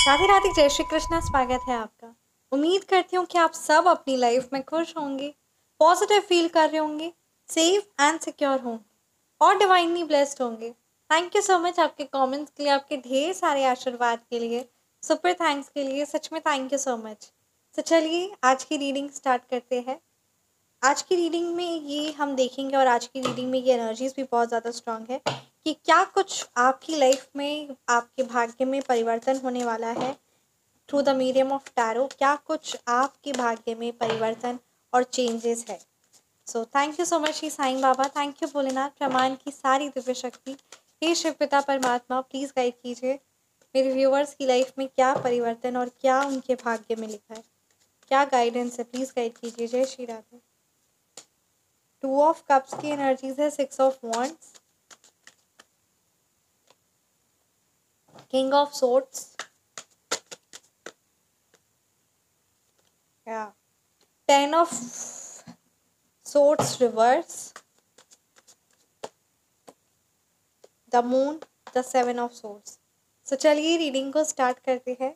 राधे राधे, जय श्री कृष्णा। स्वागत है आपका। उम्मीद करती हूँ कि आप सब अपनी लाइफ में खुश होंगे, पॉजिटिव फील कर रहे होंगे, सेफ एंड सिक्योर होंगे और डिवाइनली ब्लेस्ड होंगे। थैंक यू सो मच आपके कमेंट्स के लिए, आपके ढेर सारे आशीर्वाद के लिए, सुपर थैंक्स के लिए। सच में थैंक यू सो मच। तो चलिए आज की रीडिंग स्टार्ट करते हैं। आज की रीडिंग में ये हम देखेंगे और आज की रीडिंग में ये एनर्जीज भी बहुत ज़्यादा स्ट्रांग है कि क्या कुछ आपकी लाइफ में, आपके भाग्य में परिवर्तन होने वाला है through the medium of tarot. क्या कुछ आपके भाग्य में परिवर्तन और चेंजेस है। So thank you so much Shri Sai Baba, thank you Bholenath, प्रमाण की सारी दिव्य शक्ति। हे शिव पिता परमात्मा, प्लीज़ गाइड कीजिए मेरे व्यूअर्स की लाइफ में क्या परिवर्तन और क्या उनके भाग्य में लिखा है, क्या गाइडेंस है, प्लीज़ गाइड कीजिए। जय Shri Radhe. Two of cups की एनर्जीज है, six of wands, king of swords, ten of swords reverse, the moon, the seven of swords. So चलिए रीडिंग को स्टार्ट करते हैं।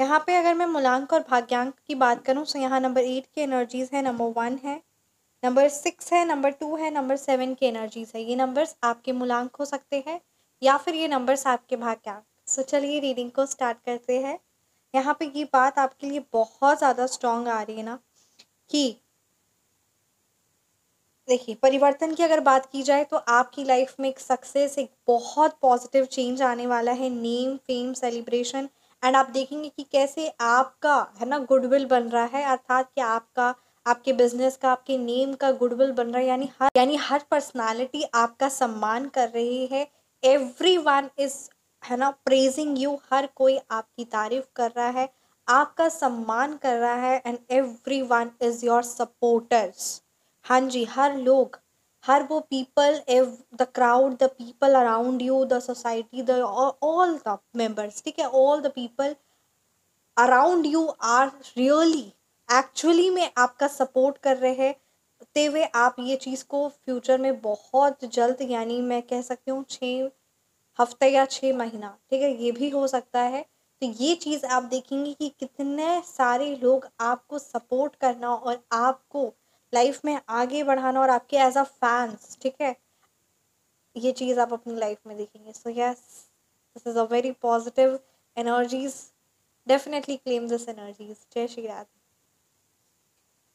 यहाँ पे अगर मैं मूलांक और भाग्यांक की बात करूँ तो यहाँ नंबर 8 की एनर्जीज है, नंबर 1 है, नंबर 6 है, नंबर 2 है, नंबर 7 की एनर्जीज है। ये नंबर्स आपके मूलांक हो सकते हैं या फिर ये नंबर्स आपके भाग्यांक। सो चलिए रीडिंग को स्टार्ट करते हैं। यहाँ पे ये बात आपके लिए बहुत ज़्यादा स्ट्रॉन्ग आ रही है ना कि देखिए, परिवर्तन की अगर बात की जाए तो आपकी लाइफ में एक सक्सेस, एक बहुत पॉजिटिव चेंज आने वाला है, नेम फेम सेलिब्रेशन। एंड आप देखेंगे कि कैसे आपका है ना गुडविल बन रहा है, अर्थात कि आपका, आपके बिजनेस का, आपके नेम का गुडविल बन रहा है। यानी हर पर्सनालिटी आपका सम्मान कर रही है। एवरीवन इज, है ना, प्रेजिंग यू। हर कोई आपकी तारीफ कर रहा है, आपका सम्मान कर रहा है। And everyone is your supporters. हाँ जी, हर लोग, हर वो people, the crowd, the people around you, the society, the all the members, ठीक है, all the people around you are really, actually में आपका सपोर्ट कर रहे हैं। ते हुए आप ये चीज़ को फ्यूचर में बहुत जल्द, यानी मैं कह सकती हूँ 6 हफ्ते या 6 महीना, ठीक है, ये भी हो सकता है। तो ये चीज़ आप देखेंगे कि कितने सारे लोग आपको सपोर्ट करना और आपको लाइफ में आगे बढ़ाना और आपके एज अ फैंस, ठीक है, ये चीज़ आप अपनी लाइफ में देखेंगे। So yes, this is a very positive energies. Definitely claim this energies. जय श्री राधे।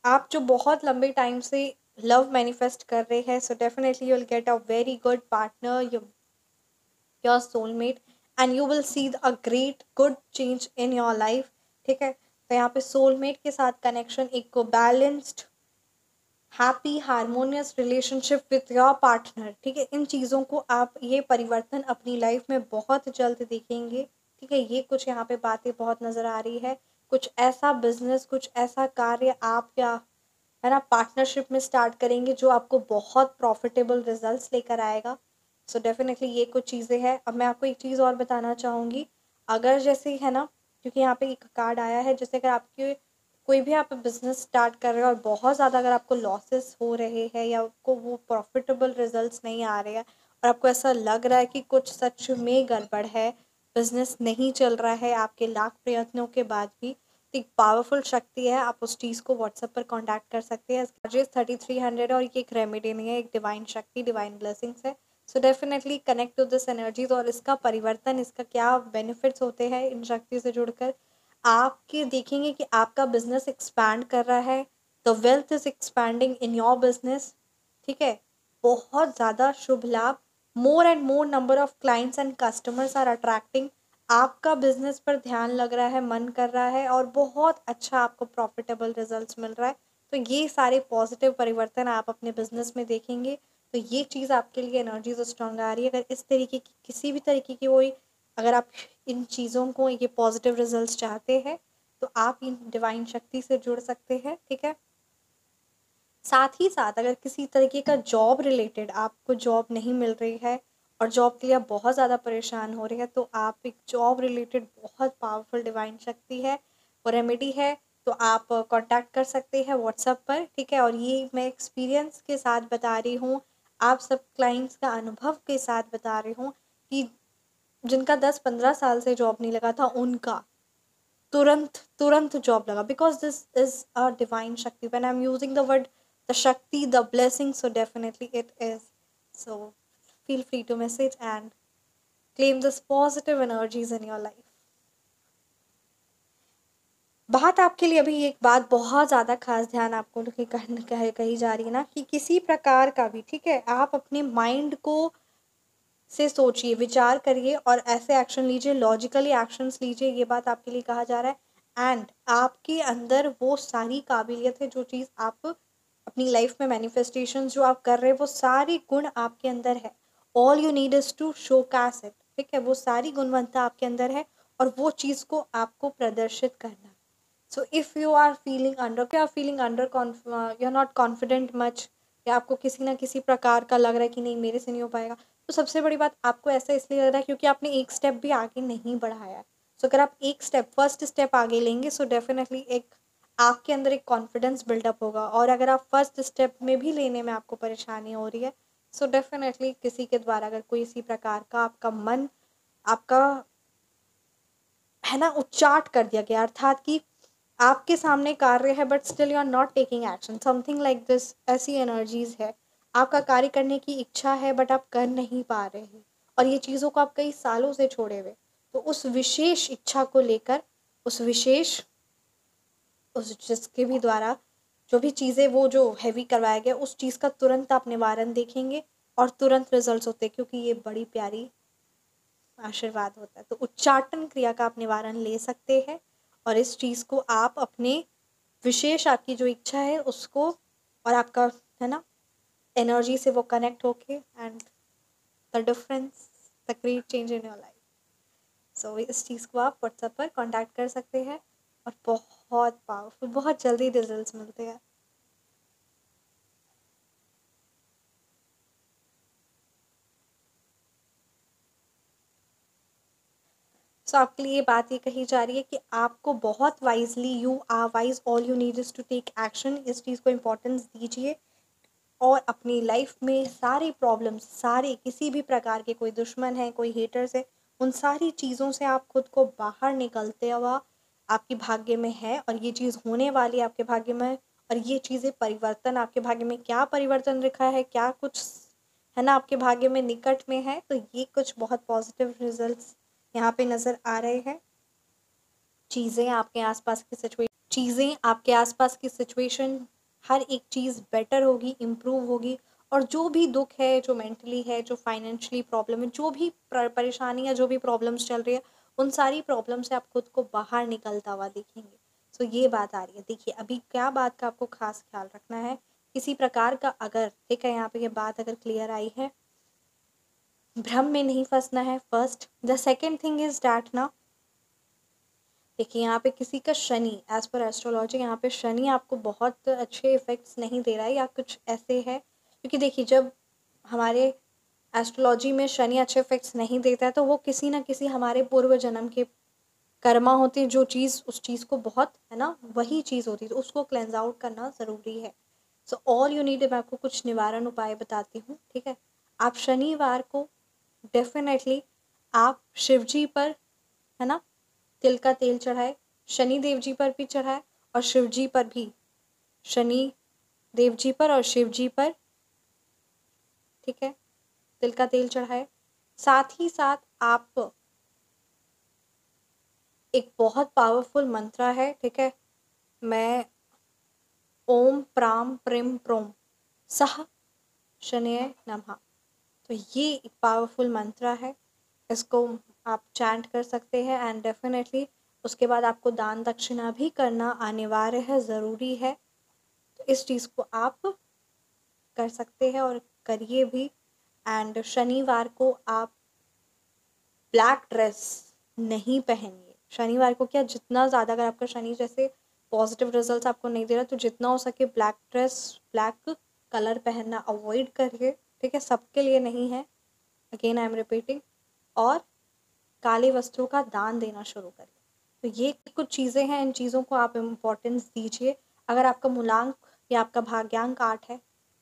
आप जो बहुत लंबे टाइम से लव मैनिफेस्ट कर रहे हैं, so definitely you will get a very good partner, your soulmate, and you will C a great good change in your life, ठीक है। तो यहाँ पे सोलमेट के साथ कनेक्शन, एक balanced happy harmonious relationship with your partner, ठीक है, इन चीज़ों को आप, ये परिवर्तन अपनी लाइफ में बहुत जल्द देखेंगे, ठीक है। ये कुछ यहाँ पे बातें बहुत नज़र आ रही है। कुछ ऐसा बिजनेस, कुछ ऐसा कार्य आप, या है ना, पार्टनरशिप में स्टार्ट करेंगे जो आपको बहुत प्रॉफिटेबल रिजल्ट्स लेकर आएगा। सो डेफिनेटली ये कुछ चीज़ें हैं। अब मैं आपको एक चीज़ और बताना चाहूँगी। अगर जैसे है ना, क्योंकि यहाँ पे एक कार्ड आया है, जैसे अगर आपके कोई भी आप बिजनेस स्टार्ट कर रहे हो और बहुत ज़्यादा अगर आपको लॉसेस हो रहे हैं या आपको वो प्रॉफिटेबल रिजल्ट्स नहीं आ रहे हैं और आपको ऐसा लग रहा है कि कुछ सच में गड़बड़ है, बिजनेस नहीं चल रहा है आपके लाख प्रयत्नों के बाद भी, तो एक पावरफुल शक्ति है। आप उस चीज़ को व्हाट्सएप पर कांटेक्ट कर सकते हैं। चार्जेस 3300 और ये एक रेमेडी नहीं है, एक डिवाइन शक्ति, डिवाइन ब्लेसिंग्स है। So definitely connect to this energies और इसका परिवर्तन, इसका क्या बेनिफिट्स होते हैं इन शक्ति से जुड़कर, आपके देखेंगे कि आपका बिजनेस एक्सपैंड कर रहा है। The wealth is expanding in your business, ठीक है। बहुत ज़्यादा शुभ लाभ, more and more number of clients and customers are attracting. आपका बिजनेस पर ध्यान लग रहा है, मन कर रहा है और बहुत अच्छा आपको प्रॉफिटेबल रिजल्ट्स मिल रहा है। तो ये सारे पॉजिटिव परिवर्तन आप अपने बिजनेस में देखेंगे। तो ये चीज़ आपके लिए एनर्जीज स्ट्रॉन्ग आ रही है। अगर इस तरीके की किसी भी तरीके की कोई, अगर आप इन चीज़ों को, ये पॉजिटिव रिजल्ट्स चाहते हैं तो आप इन डिवाइन शक्ति से जुड़ सकते हैं, ठीक है। साथ ही साथ अगर किसी तरीके का जॉब रिलेटेड आपको जॉब नहीं मिल रही है और जॉब के लिए आप बहुत ज़्यादा परेशान हो रहे हैं, तो आप, एक जॉब रिलेटेड बहुत पावरफुल डिवाइन शक्ति है, वो रेमेडी है, तो आप कांटेक्ट कर सकते हैं व्हाट्सएप पर, ठीक है। और ये मैं एक्सपीरियंस के साथ बता रही हूँ, आप सब क्लाइंट्स का अनुभव के साथ बता रही हूँ कि जिनका 10-15 साल से जॉब नहीं लगा था, उनका तुरंत तुरंत जॉब लगा, because this is a divine shakti. When I am using the word the shakti, the blessing, so definitely it is. So feel free to message and claim this positive energies in your life. बात आपके लिए अभी एक बात बहुत ज़्यादा खास ध्यान आपको कही जा रही है ना, कि किसी प्रकार का भी, ठीक है, आप अपने माइंड को से सोचिए, विचार करिए और ऐसे एक्शन लीजिए, लॉजिकली एक्शंस लीजिए, ये बात आपके लिए कहा जा रहा है. एंड आपके अंदर वो सारी काबिलियत है, जो चीज़ आप अपनी लाइफ में मैनिफेस्टेशन जो आप कर रहे हैं, वो सारी गुण आपके अंदर है. All you need is to showcase it, ठीक है, वो सारी गुणवत्ता आपके अंदर है और वो चीज़ को आपको प्रदर्शित करना है. So if you are feeling under you are not confident much, या आपको किसी ना किसी प्रकार का लग रहा है कि नहीं मेरे से नहीं हो पाएगा, तो सबसे बड़ी बात, आपको ऐसा इसलिए लग रहा है क्योंकि आपने एक स्टेप भी आगे नहीं बढ़ाया है. सो अगर आप एक स्टेप, फर्स्ट स्टेप आगे लेंगे, सो डेफिनेटली एक आपके अंदर एक कॉन्फिडेंस बिल्डअप होगा. और अगर आप फर्स्ट स्टेप में भी लेने में आपको परेशानी हो रही है, सो डेफिनेटली किसी के द्वारा अगर कोई इसी प्रकार का आपका मन, आपका है ना, उच्चाट कर दिया गया, अर्थात कि आपके सामने कार्य है but still you are not taking action, something like this, ऐसी एनर्जीज है. आपका कार्य करने की इच्छा है बट आप कर नहीं पा रहे हैं, और ये चीज़ों को आप कई सालों से छोड़े हुए, तो उस विशेष इच्छा को लेकर, उस विशेष, उस जिसके भी द्वारा जो भी चीज़ें वो जो हैवी करवाया गया, उस चीज़ का तुरंत आप निवारण देखेंगे और तुरंत रिजल्ट्स होते हैं, क्योंकि ये बड़ी प्यारी आशीर्वाद होता है. तो उच्चाटन क्रिया का आप निवारण ले सकते हैं, और इस चीज़ को आप अपने विशेष, आपकी जो इच्छा है उसको, और आपका, है ना, एनर्जी से वो कनेक्ट होके, and the difference, the great change in your life. So इस चीज़ को आप व्हाट्सएप पर कांटेक्ट कर सकते हैं, और बहुत पावरफुल, बहुत जल्दी रिजल्ट्स मिलते हैं. सो आपके लिए ये बात ये कही जा रही है कि आपको बहुत wisely, you are wise, all you need is to take action. इस चीज़ को इम्पोर्टेंस दीजिए, और अपनी लाइफ में सारी प्रॉब्लम्स, सारे किसी भी प्रकार के, कोई दुश्मन है, कोई हेटर्स है, उन सारी चीज़ों से आप खुद को बाहर निकलते हुआ आपके भाग्य में है, और ये चीज़ होने वाली है आपके भाग्य में. और ये चीज़ें परिवर्तन आपके भाग्य में, क्या परिवर्तन लिखा है, क्या कुछ है ना आपके भाग्य में निकट में है, तो ये कुछ बहुत पॉजिटिव रिजल्ट्स यहाँ पे नज़र आ रहे हैं. चीज़ें आपके आसपास की सिचुएशन, हर एक चीज़ बेटर होगी, इम्प्रूव होगी. और जो भी दुख है, जो मेंटली है, जो फाइनेंशियली प्रॉब्लम है, जो भी परेशानी या जो भी प्रॉब्लम्स चल रही है, उन सारी प्रॉब्लम से आप खुद को बाहर निकलता हुआ देखेंगे. सो ये बात आ रही है. देखिए अभी क्या बात का आपको खास ख्याल रखना है, किसी प्रकार का अगर, ठीक है, यहाँ पे ये बात अगर क्लियर आई है, भ्रम में नहीं फंसना है. First, the second thing is that ना, देखिए यहाँ पे किसी का शनि, एज पर एस्ट्रोलॉजी, यहाँ पे शनि आपको बहुत अच्छे इफेक्ट्स नहीं दे रहा है, या कुछ ऐसे है, क्योंकि देखिए जब हमारे एस्ट्रोलॉजी में शनि अच्छे इफेक्ट्स नहीं देता है, तो वो किसी ना किसी हमारे पूर्व जन्म के कर्मा होते हैं, जो चीज़, उस चीज़ को बहुत, है ना, वही चीज़ होती है, तो उसको क्लेंज आउट करना ज़रूरी है. सो ऑल यू नीड, मैं आपको कुछ निवारण उपाय बताती हूँ, ठीक है. आप शनिवार को डेफिनेटली आप शिव जी पर, है ना, तिल का तेल चढ़ाए, शनि देव जी पर भी चढ़ाए, और शिव जी पर भी, शनि देव जी पर और शिव जी पर, ठीक है, तिल का तेल चढ़ाए. साथ ही साथ आप, एक बहुत पावरफुल मंत्र है, ठीक है, मैं ओम प्राम प्रिम प्रोम सह शनय नमः, तो ये एक पावरफुल मंत्र है, इसको आप चैंट कर सकते हैं. एंड डेफिनेटली उसके बाद आपको दान दक्षिणा भी करना अनिवार्य है, ज़रूरी है. तो इस चीज़ को आप कर सकते हैं और करिए भी. एंड शनिवार को आप ब्लैक ड्रेस नहीं पहनिए. शनिवार को क्या, जितना ज़्यादा, अगर आपका शनि जैसे पॉजिटिव रिजल्ट्स आपको नहीं दे रहा, तो जितना हो सके ब्लैक ड्रेस, ब्लैक कलर पहनना अवॉइड करिए, ठीक है, सबके लिए नहीं है, अगेन आई एम रिपीटिंग. और काले वस्त्रों का दान देना शुरू करिए. तो ये कुछ चीज़ें हैं, इन चीज़ों को आप इम्पोर्टेंस दीजिए. अगर आपका मूलांक या आपका भाग्यांक 8 है,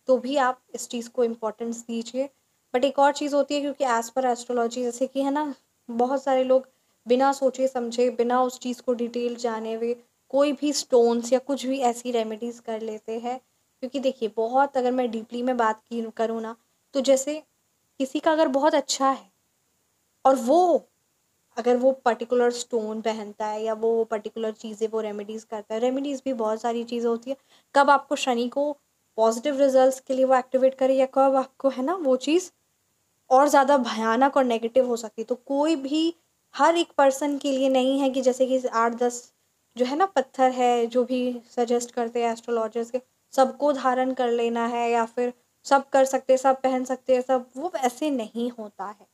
तो भी आप इस चीज़ को इम्पोर्टेंस दीजिए. बट एक और चीज़ होती है, क्योंकि एज़ पर एस्ट्रोलॉजी, जैसे कि है ना, बहुत सारे लोग बिना सोचे समझे, बिना उस चीज़ को डिटेल जाने हुए कोई भी स्टोन्स या कुछ भी ऐसी रेमेडीज़ कर लेते हैं। क्योंकि देखिए बहुत, अगर मैं डीपली में बात की करूँ ना, तो जैसे किसी का अगर बहुत अच्छा है और वो अगर वो पर्टिकुलर स्टोन पहनता है या वो पर्टिकुलर चीज़ें वो रेमेडीज़ करता है, रेमेडीज़ भी बहुत सारी चीज़ें होती है। कब आपको शनि को पॉजिटिव रिजल्ट्स के लिए वो एक्टिवेट करे या कब आपको है ना वो चीज़ और ज़्यादा भयानक और नेगेटिव हो सकती है। तो कोई भी हर एक पर्सन के लिए नहीं है कि जैसे कि 8-10 जो है ना पत्थर है, जो भी सजेस्ट करते हैं एस्ट्रोलॉजर्स के, सबको धारण कर लेना है या फिर सब कर सकते हैं, सब पहन सकते हैं, सब वो वैसे नहीं होता है।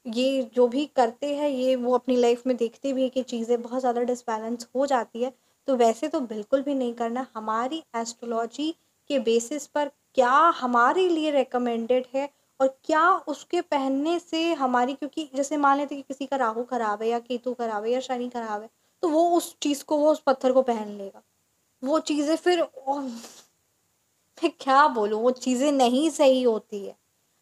ये जो भी करते हैं ये वो अपनी लाइफ में देखते भी है कि चीज़ें बहुत ज़्यादा डिसबैलेंस हो जाती है, तो वैसे तो बिल्कुल भी नहीं करना। हमारी एस्ट्रोलॉजी के बेसिस पर क्या हमारे लिए रिकमेंडेड है और क्या उसके पहनने से हमारी, क्योंकि जैसे मान लेते कि किसी का राहु खराब है या केतु खराब है या शनि खराब है, तो वो उस चीज़ को, वो उस पत्थर को पहन लेगा। वो चीज़ें फिर मैं क्या बोलूँ, वो चीज़ें नहीं सही होती है।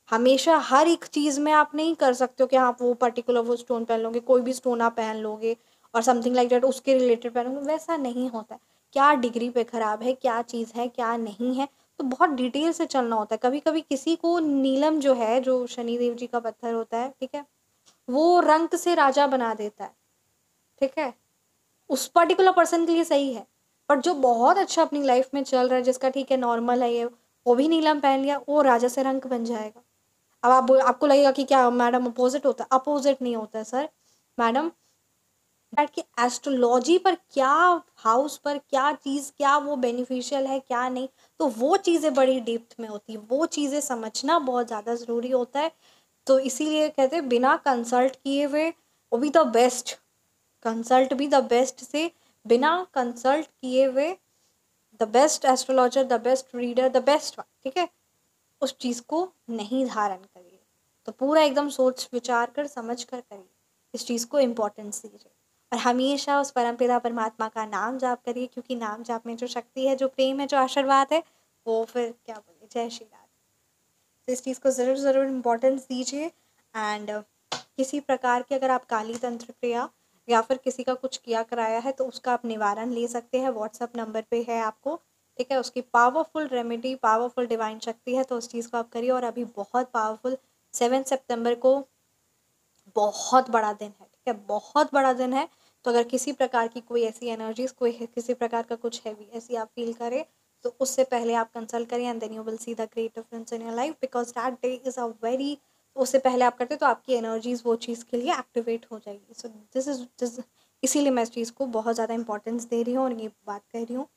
हमेशा हर एक चीज़ में आप नहीं कर सकते हो कि आप वो पर्टिकुलर वो स्टोन पहन लोगे, कोई भी स्टोन आप पहन लोगे और समथिंग लाइक दैट उसके रिलेटेड पहनोगे, वैसा नहीं होता है। क्या डिग्री पे खराब है, क्या चीज़ है, क्या नहीं है, तो बहुत डिटेल से चलना होता है। कभी-कभी किसी को नीलम जो है, जो शनिदेव जी का पत्थर होता है, ठीक है? वो रंक से राजा बना देता है, ठीक है? उस पर्टिकुलर पर्सन के लिए सही है। पर जो बहुत अच्छा अपनी लाइफ में चल रहा है, जिसका ठीक है नॉर्मल है ये, वो भी नीलम पहन लिया, वो राजा से रंक बन जाएगा। अब आपको लगेगा कि क्या मैडम अपोजिट होता है, अपोजिट नहीं होता है सर। मैडम दैट कि एस्ट्रोलॉजी पर क्या, हाउस पर क्या चीज़, क्या वो बेनिफिशियल है क्या नहीं, तो वो चीज़ें बड़ी डेप्थ में होती है, वो चीज़ें समझना बहुत ज़्यादा ज़रूरी होता है। तो इसीलिए कहते हैं बिना कंसल्ट किए हुए, वो भी द बेस्ट, कंसल्ट भी द बेस्ट से, बिना कंसल्ट किए हुए the best astrologer, the best reader, the best, ठीक है, उस चीज़ को नहीं धारण करिए। तो पूरा एकदम सोच विचार कर समझ कर करिए, इस चीज़ को इम्पोर्टेंस दीजिए और हमेशा उस परमपिता परमात्मा का नाम जाप करिए, क्योंकि नाम जाप में जो शक्ति है, जो प्रेम है, जो आशीर्वाद है, वो फिर क्या बोले, जय श्री राधे। तो इस चीज़ को ज़रूर ज़रूर इम्पोर्टेंस दीजिए। एंड किसी प्रकार की अगर आप काली तंत्र क्रिया या फिर किसी का कुछ किया कराया है तो उसका आप निवारण ले सकते हैं, व्हाट्सअप नंबर पे है आपको, ठीक है? उसकी पावरफुल रेमेडी, पावरफुल डिवाइन शक्ति है, तो उस चीज़ को आप करिए। और अभी बहुत पावरफुल 7 सितंबर को बहुत बड़ा दिन है, ठीक है? बहुत बड़ा दिन है। तो अगर किसी प्रकार की कोई ऐसी एनर्जीज़, कोई किसी प्रकार का कुछ हैवी ऐसी आप फ़ील करें, तो उससे पहले आप कंसल्ट करिए and then you will see the great difference in your life, because that day is a very, उससे पहले आप करते तो आपकी एनर्जीज़ वो चीज़ के लिए एक्टिवेट हो जाएगी। सो दिस इसीलिए मैं इस चीज़ को बहुत ज़्यादा इंपॉर्टेंस दे रही हूँ और ये बात कह रही हूँ।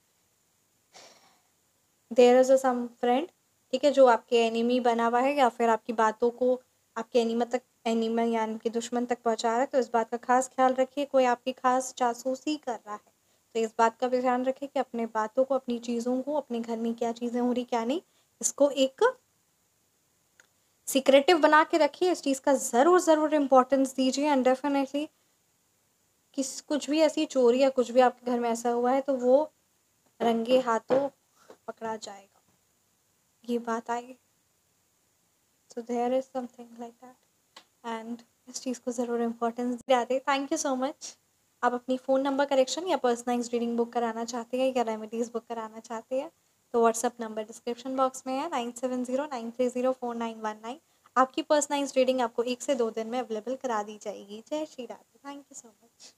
There is a some friend, ठीक है, जो आपके एनिमी बना हुआ है या फिर आपकी बातों को आपके एनिमी यानी कि दुश्मन तक पहुंचा रहा है, तो इस बात का खास ख्याल रखिए। कोई आपकी खास जासूसी कर रहा है, तो इस बात का भी ध्यान रखिए कि अपने बातों को, अपनी चीज़ों को, अपने घर में क्या चीज़ें हो रही क्या नहीं, इसको एक सीक्रेटिव बना के रखिए। इस चीज़ का ज़रूर ज़रूर इम्पोर्टेंस दीजिए एंड डेफिनेटली कुछ भी ऐसी चोरी या कुछ भी आपके घर में ऐसा हुआ है तो वो रंगे हाथों पकड़ा जाएगा, ये बात आई। So there is something like that and इस चीज़ को ज़रूर इम्पोर्टेंस दिलाते। Thank you so much. आप अपनी फ़ोन नंबर करेक्शन या पर्सनलाइज्ड रीडिंग बुक कराना चाहते हैं या रेमेडीज़ बुक कराना चाहते हैं, तो व्हाट्सअप नंबर डिस्क्रिप्शन बॉक्स में है 9709304919। आपकी पर्सनलाइज्ड रीडिंग आपको 1 से 2 दिन में अवेलेबल करा दी जाएगी। जय Shri Radhe. Thank you so much.